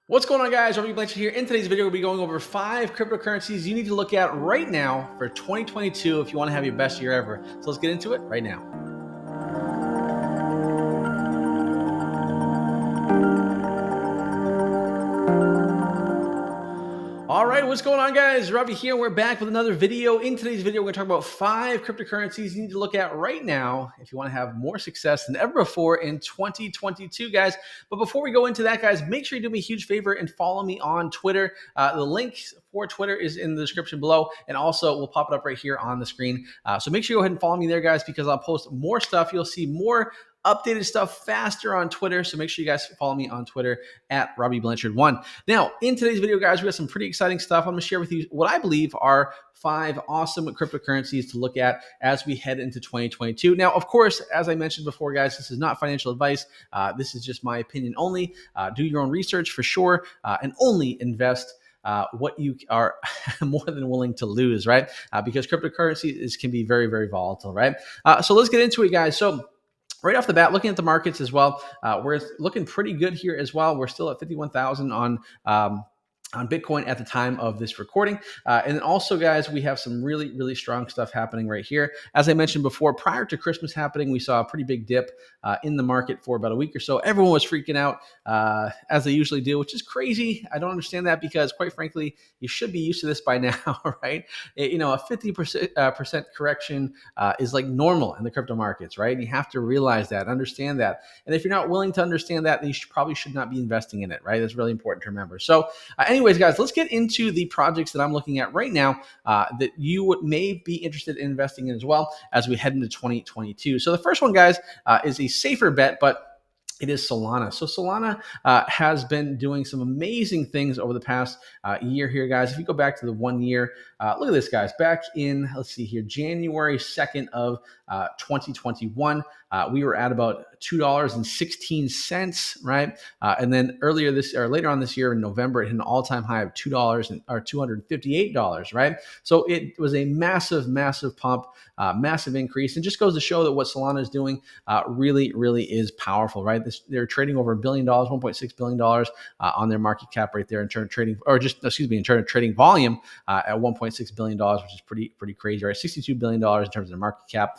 What's going on, guys? Robby Blanchard here. In today's video, we'll be going over 5 cryptocurrencies you need to look at right now for 2022 if you want to have your best year ever. So let's get into it right now. All right, what's going on, guys? Robby here. We're back with another video. In today's video, we're going to talk about 5 cryptocurrencies you need to look at right now if you want to have more success than ever before in 2022, guys. But before we go into that, guys, make sure you do me a huge favor and follow me on Twitter. The link for Twitter is in the description below, and also we'll pop it up right here on the screen. So make sure you go ahead and follow me there, guys, because I'll post more stuff. You'll see more updated stuff faster on Twitter. So make sure you guys follow me on Twitter at Robby Blanchard 1. Now, in today's video, guys, we have some pretty exciting stuff. I'm going to share with you what I believe are 5 awesome cryptocurrencies to look at as we head into 2022. Now, of course, as I mentioned before, guys, this is not financial advice. This is just my opinion only. Do your own research for sure, and only invest what you are more than willing to lose, right? Because cryptocurrency can be very, very volatile, right? So let's get into it, guys. So right off the bat, looking at the markets as well, we're looking pretty good here as well. We're still at 51,000 on Bitcoin at the time of this recording. And then also, guys, we have some really, really strong stuff happening right here. As I mentioned before, prior to Christmas happening, we saw a pretty big dip in the market for about a week or so. Everyone was freaking out, as they usually do, which is crazy. I don't understand that because, quite frankly, you should be used to this by now, right? You know, a 50% correction is like normal in the crypto markets, right? And you have to realize that, understand that. And if you're not willing to understand that, then you probably should not be investing in it, right? That's really important to remember. So anyways, guys, let's get into the projects that I'm looking at right now that you may be interested in investing in as well as we head into 2022. So the first one, guys, is a safer bet, but it is Solana. So Solana has been doing some amazing things over the past year here, guys. If you go back to the 1 year, look at this, guys. Back in, let's see here, January 2nd of 2021, we were at about $2.16, right? And then later on this year in November, it hit an all-time high of $258, right? So it was a massive, massive pump, massive increase, and just goes to show that what Solana is doing really, really is powerful, right? They're trading over $1 billion, $1.6 billion on their market cap right there in terms of trading, in terms of trading volume at $1.6 billion, which is pretty crazy, right? $62 billion in terms of their market cap.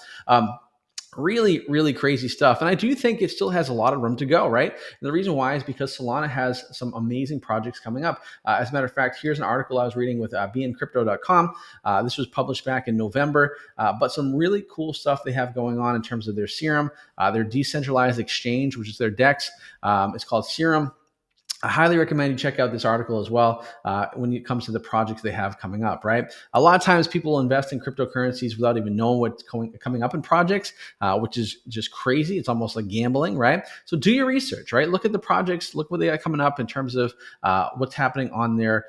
Really, really crazy stuff. And I do think it still has a lot of room to go, right? And the reason why is because Solana has some amazing projects coming up. As a matter of fact, here's an article I was reading with bncrypto.com. This was published back in November, but some really cool stuff they have going on in terms of their Serum, their decentralized exchange, which is their DEX. It's called Serum. I highly recommend you check out this article as well when it comes to the projects they have coming up, right? A lot of times people invest in cryptocurrencies without even knowing what's coming up in projects, which is just crazy. It's almost like gambling, right? So do your research, right? Look at the projects, look what they got coming up in terms of what's happening on their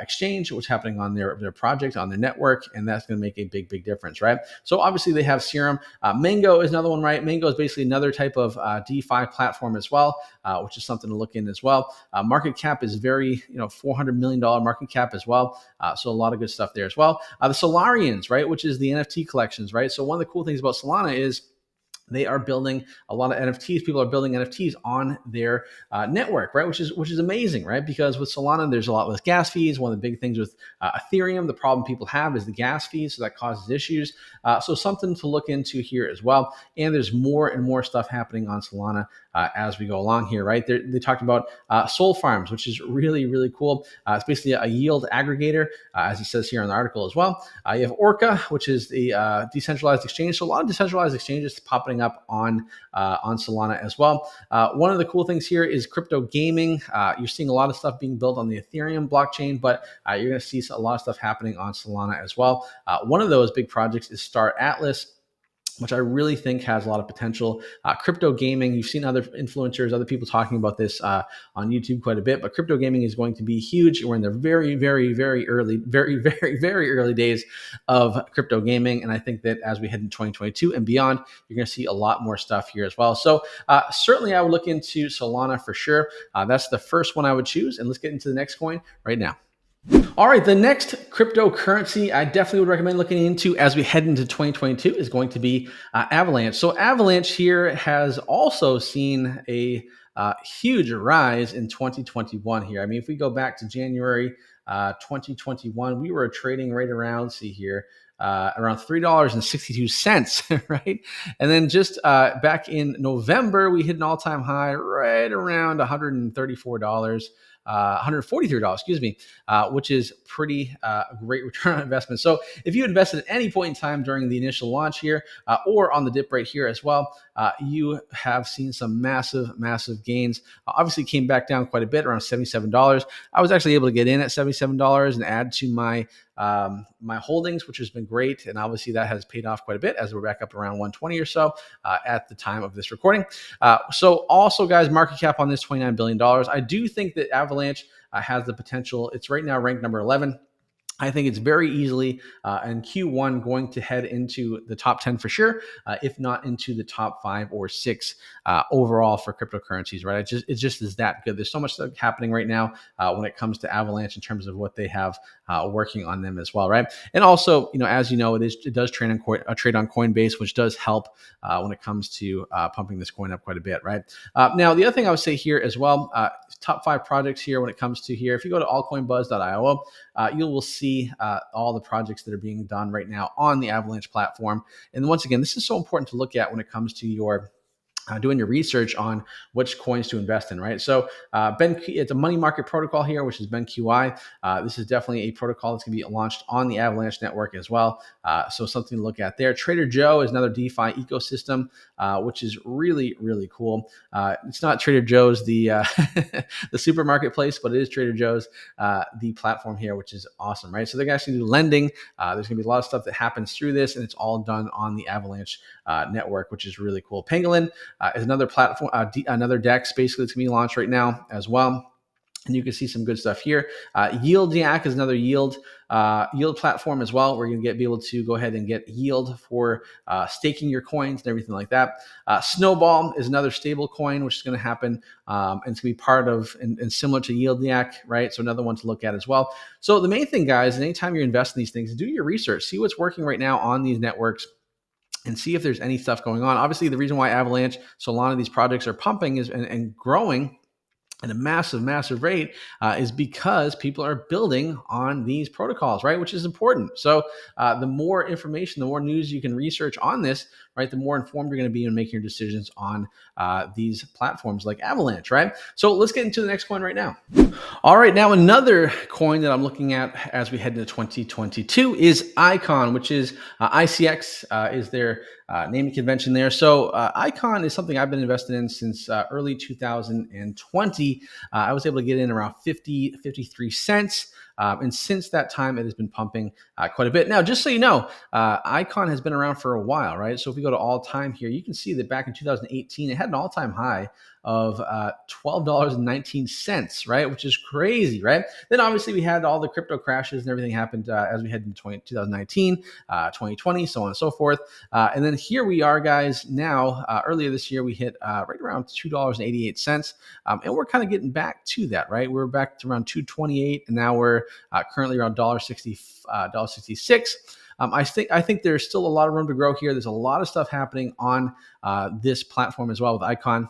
exchange, what's happening on their project, on their network, and that's going to make a big, big difference, right? So obviously they have Serum. Mango is another one, right? Mango is basically another type of DeFi platform as well, which is something to look in as well. Market cap is very, $400 million market cap as well. So a lot of good stuff there as well. The Solarians, right, which is the NFT collections, right? So one of the cool things about Solana is they are building a lot of NFTs. People are building NFTs on their network, right? Which is amazing, right? Because with Solana, there's a lot less gas fees. One of the big things with Ethereum, the problem people have is the gas fees, so that causes issues. So something to look into here as well. And there's more and more stuff happening on Solana as we go along here, right? They talked about Sol Farms, which is really, really cool. It's basically a yield aggregator, as it says here in the article as well. You have Orca, which is the decentralized exchange. So a lot of decentralized exchanges popping up on Solana as well. One of the cool things here is crypto gaming. You're seeing a lot of stuff being built on the Ethereum blockchain, but you're going to see a lot of stuff happening on Solana as well. One of those big projects is Star Atlas, which I really think has a lot of potential. Crypto gaming, you've seen other influencers, other people talking about this on YouTube quite a bit, but crypto gaming is going to be huge. We're in the very, very, very early, very, very, very early days of crypto gaming. And I think that as we head into 2022 and beyond, you're going to see a lot more stuff here as well. So certainly I would look into Solana for sure. That's the first one I would choose. And let's get into the next coin right now. All right, the next cryptocurrency I definitely would recommend looking into as we head into 2022 is going to be Avalanche. So Avalanche here has also seen a huge rise in 2021 here. I mean, if we go back to January 2021, we were trading right around, let's see here, around $3.62, right? And then just back in November, we hit an all-time high right around $134. $143, excuse me, which is pretty great return on investment. So if you invested at any point in time during the initial launch here or on the dip right here as well, you have seen some massive, massive gains. Obviously came back down quite a bit, around $77. I was actually able to get in at $77 and add to my my holdings, which has been great. And obviously that has paid off quite a bit as we're back up around 120 or so at the time of this recording. So also, guys, market cap on this $29 billion. I do think that Avalanche has the potential. It's right now ranked number 11. I think it's very easily in Q1 going to head into the top 10 for sure, if not into the top 5 or 6 overall for cryptocurrencies, right? It just is that good. There's so much stuff happening right now when it comes to Avalanche in terms of what they have working on them as well, right? And also, as you know, it does trade on Coinbase, which does help when it comes to pumping this coin up quite a bit, right? Now, the other thing I would say here as well, top 5 projects here when it comes to here, if you go to altcoinbuzz.io, you will see all the projects that are being done right now on the Avalanche platform. And once again, this is so important to look at when it comes to your doing your research on which coins to invest in, right? So it's a money market protocol here, which is BenQI. This is definitely a protocol that's going to be launched on the Avalanche network as well. So something to look at there. Trader Joe is another DeFi ecosystem, which is really, really cool. It's not Trader Joe's, the the supermarket place, but it is Trader Joe's, the platform here, which is awesome, right? So they're going to actually do lending. There's going to be a lot of stuff that happens through this, and it's all done on the Avalanche network, which is really cool. Pangolin is another platform, another DEX basically that's going to be launched right now as well. And you can see some good stuff here. YieldYak is another yield platform as well, where you're going to be able to go ahead and get yield for staking your coins and everything like that. Snowball is another stable coin, which is going to happen, and it's going to be part of and similar to YieldYak, right? So another one to look at as well. So the main thing, guys, anytime you're investing in these things, do your research, see what's working right now on these networks, and see if there's any stuff going on. Obviously, the reason why Avalanche, Solana, these projects are pumping and growing at a massive, massive rate is because people are building on these protocols, right? Which is important. So the more information, the more news you can research on this, right? The more informed you're going to be in making your decisions on these platforms like Avalanche, right? So let's get into the next coin right now. All right, now another coin that I'm looking at as we head into 2022 is Icon, which is ICX is their naming convention there. So Icon is something I've been invested in since early 2020. I was able to get in around 53 cents. And since that time, it has been pumping quite a bit. Now, just so you know, Icon has been around for a while, right? So if we go to all time here, you can see that back in 2018, it had an all-time high of $12.19, right? Which is crazy, right? Then obviously we had all the crypto crashes and everything happened as we head into 2019, 2020, so on and so forth. And then here we are, guys. Now, earlier this year, we hit right around $2.88. And we're kind of getting back to that, right? We're back to around $2.28, and now we're currently around $1.60, $1.66. I think there's still a lot of room to grow here. There's a lot of stuff happening on this platform as well with Icon.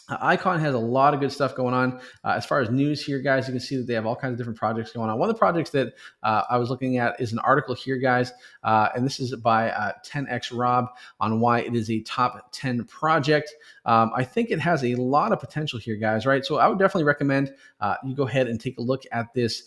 Icon has a lot of good stuff going on. As far as news here, guys, you can see that they have all kinds of different projects going on. One of the projects that I was looking at is an article here, guys, and this is by 10x Rob on why it is a top 10 project. I think it has a lot of potential here, guys, right? So I would definitely recommend you go ahead and take a look at this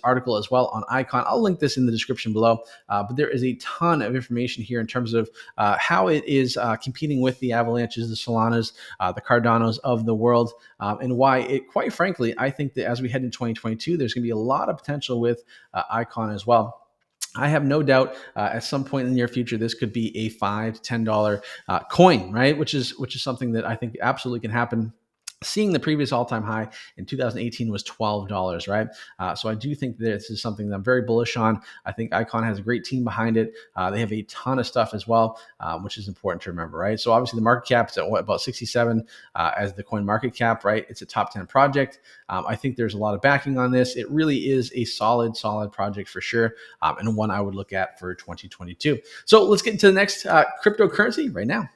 article as well on Icon. I'll link this in the description below, but there is a ton of information here in terms of how it is competing with the Avalanches, the Solanas, the Cardanos of the world, and why it, quite frankly, I think that as we head into 2022, there's going to be a lot of potential with Icon as well. I have no doubt at some point in the near future, this could be a $5 to $10 coin, right? Which is something that I think absolutely can happen. Seeing the previous all-time high in 2018 was $12, right? So I do think this is something that I'm very bullish on. I think Icon has a great team behind it. They have a ton of stuff as well, which is important to remember, right? So obviously the market cap is at about 67 as the coin market cap, right? It's a top 10 project. I think there's a lot of backing on this. It really is a solid project for sure, and one I would look at for 2022. So let's get into the next cryptocurrency right now.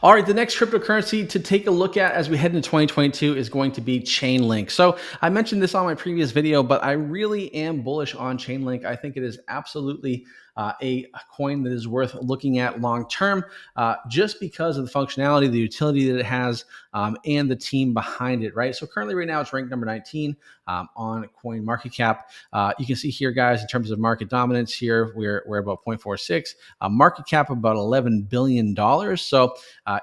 All right, the next cryptocurrency to take a look at as we head into 2022 is going to be Chainlink. So I mentioned this on my previous video, but I really am bullish on Chainlink. I think it is absolutely a coin that is worth looking at long term, just because of the functionality, the utility that it has, and the team behind it, right? So currently, right now, it's ranked number 19 on Coin Market Cap. You can see here, guys, in terms of market dominance here, we're about 0.46, market cap about $11 billion. So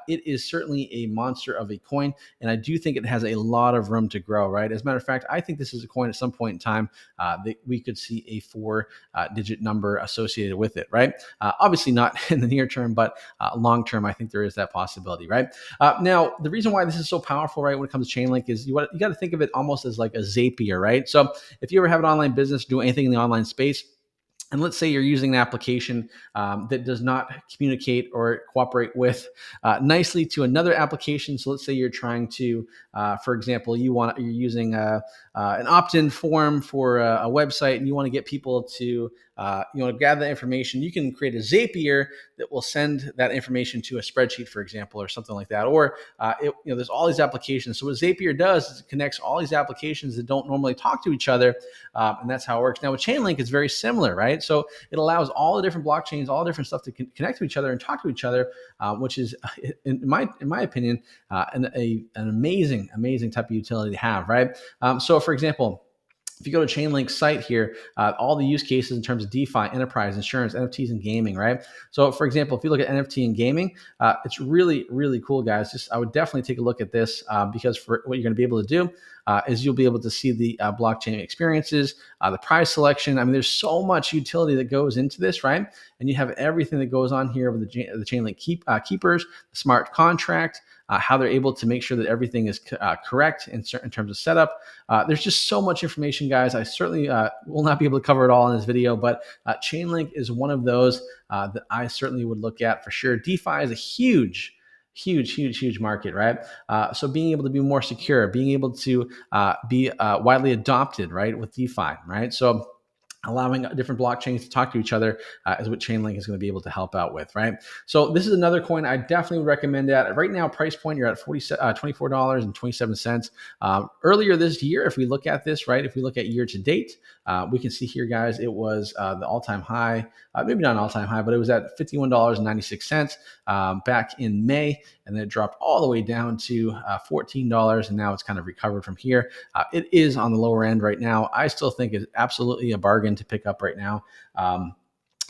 it is certainly a monster of a coin, and I do think it has a lot of room to grow, right? As a matter of fact, I think this is a coin at some point in time that we could see a four-digit number associated with it, right? Obviously not in the near term, but long term, I think there is that possibility, right? Now, the reason why this is so powerful, right, when it comes to Chainlink is you got to think of it almost as like a Zapier, right? So if you ever have an online business, do anything in the online space, and let's say you're using an application that does not communicate or cooperate with nicely to another application. So let's say you're trying to, for example, you're using an opt-in form for a website, and you want to get people to gather that information. You can create a Zapier that will send that information to a spreadsheet, for example, or something like that. Or there's all these applications. So what Zapier does is it connects all these applications that don't normally talk to each other, and that's how it works. Now with Chainlink, it's very similar, right? So it allows all the different blockchains, all the different stuff to connect to each other and talk to each other, which is, in my opinion, an amazing type of utility to have, right? So for example, if you go to Chainlink's site here, all the use cases in terms of DeFi, enterprise, insurance, NFTs, and gaming, right? So, for example, if you look at NFT and gaming, it's really, really cool, guys. I would definitely take a look at this because for what you're going to be able to do is you'll be able to see the blockchain experiences, the prize selection. I mean, there's so much utility that goes into this, right? And you have everything that goes on here with the Chainlink keepers, the smart contract, how they're able to make sure that everything is correct in terms of setup. There's just so much information, guys. I certainly will not be able to cover it all in this video, but Chainlink is one of those that I certainly would look at for sure. DeFi is a huge market, right? So being able to be more secure, being able to be widely adopted, right, with DeFi, right? So allowing different blockchains to talk to each other is what Chainlink is going to be able to help out with, right? So this is another coin I definitely would recommend at. Right now, price point, you're at $24.27. Earlier this year, if we look at this, right, if we look at year to date, we can see here, guys, it was the all-time high, maybe not an all-time high, but it was at $51.96 back in May, and then it dropped all the way down to $14, and now it's kind of recovered from here. It is on the lower end right now. I still think it's absolutely a bargain to pick up right now.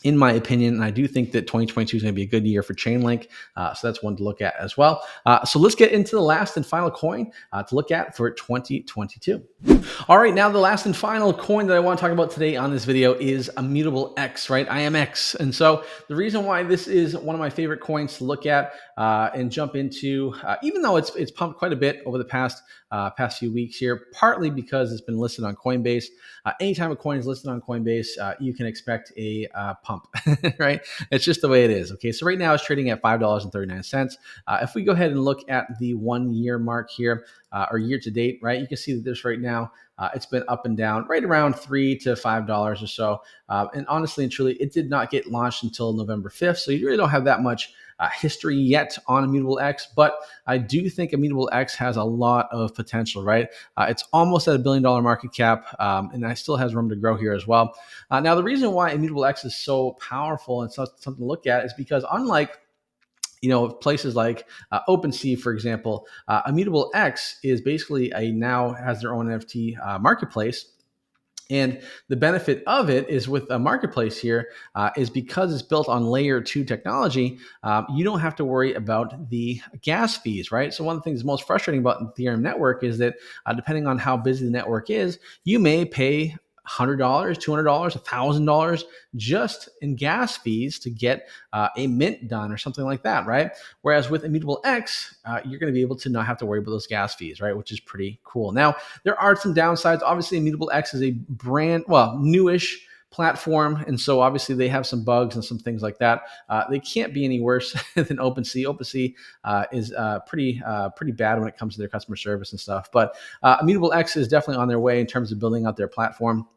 In my opinion, and I do think that 2022 is going to be a good year for Chainlink, so that's one to look at as well. So let's get into the last and final coin to look at for 2022. All right, now the last and final coin that I want to talk about today on this video is Immutable X, right? IMX. And so the reason why this is one of my favorite coins to look at and jump into, even though it's pumped quite a bit over the past few weeks here, partly because it's been listed on Coinbase. Anytime a coin is listed on Coinbase, you can expect a pump, right? It's just the way it is. Okay, so right now it's trading at $5.39. If we go ahead and look at the 1 year mark here, or year to date, right, you can see that this right now, it's been up and down right around $3 to $5 or so. And honestly and truly, it did not get launched until November 5th. So you really don't have that much history yet on Immutable X, but I do think Immutable X has a lot of potential, right? It's almost at $1 billion market cap, and it still has room to grow here as well. Now, the reason why Immutable X is so powerful and something to look at is because unlike places like OpenSea, for example, Immutable X is basically now has their own NFT marketplace. And the benefit of it is with a marketplace here is because it's built on layer 2 technology, you don't have to worry about the gas fees, right? So one of the things that's most frustrating about the Ethereum network is that depending on how busy the network is, you may pay $100, $200, $1,000 just in gas fees to get a mint done or something like that, right? Whereas with Immutable X, you're going to be able to not have to worry about those gas fees, right? Which is pretty cool. Now, there are some downsides. Obviously, Immutable X is a newish platform, and so obviously they have some bugs and some things like that. They can't be any worse than OpenSea. OpenSea is pretty bad when it comes to their customer service and stuff. But Immutable X is definitely on their way in terms of building out their platform.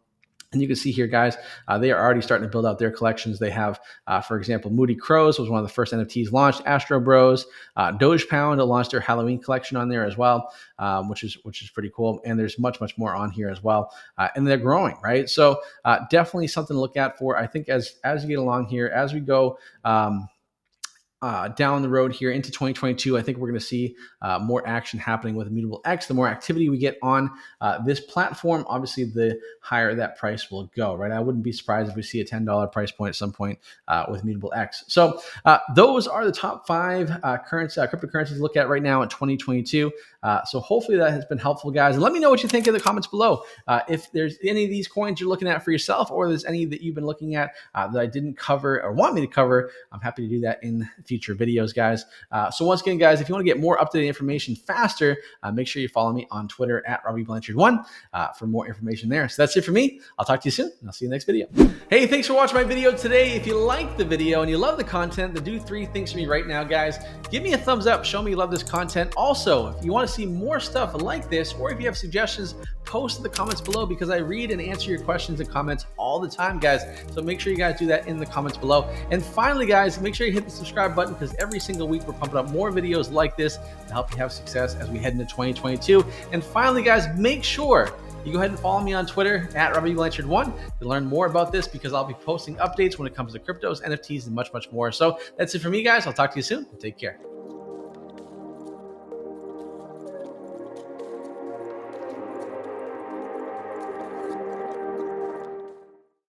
And you can see here, guys, they are already starting to build out their collections. They have, for example, Moody Crows was one of the first NFTs launched. Astro Bros, Doge Pound launched their Halloween collection on there as well, which is pretty cool. And there's much more on here as well, and they're growing, right? So definitely something to look at for. I think as you get along here, as we go. Down the road here into 2022, I think we're going to see more action happening with Immutable X. The more activity we get on this platform, obviously, the higher that price will go, right? I wouldn't be surprised if we see a $10 price point at some point with Immutable X. So those are the top 5 cryptocurrencies to look at right now in 2022. So hopefully that has been helpful, guys. And let me know what you think in the comments below. If there's any of these coins you're looking at for yourself, or there's any that you've been looking at that I didn't cover or want me to cover, I'm happy to do that in future videos, guys. So once again, guys, if you want to get more up-to-date information faster, make sure you follow me on Twitter at Robby Blanchard 1 for more information there. So that's it for me. I'll talk to you soon, and I'll see you in the next video. Hey, thanks for watching my video today. If you liked the video and you love the content, then do 3 things for me right now, guys. Give me a thumbs up. Show me you love this content. Also, if you want to see more stuff like this, or if you have suggestions, post in the comments below, because I read and answer your questions and comments all the time, guys. So make sure you guys do that in the comments below. And finally, guys, make sure you hit the subscribe button, because every single week we're pumping up more videos like this to help you have success as we head into 2022. And finally, guys, make sure you go ahead and follow me on Twitter at Robby Blanchard 1 to learn more about this, because I'll be posting updates when it comes to cryptos, NFTs, and much more. So that's it for me, guys. I'll talk to you soon. Take care.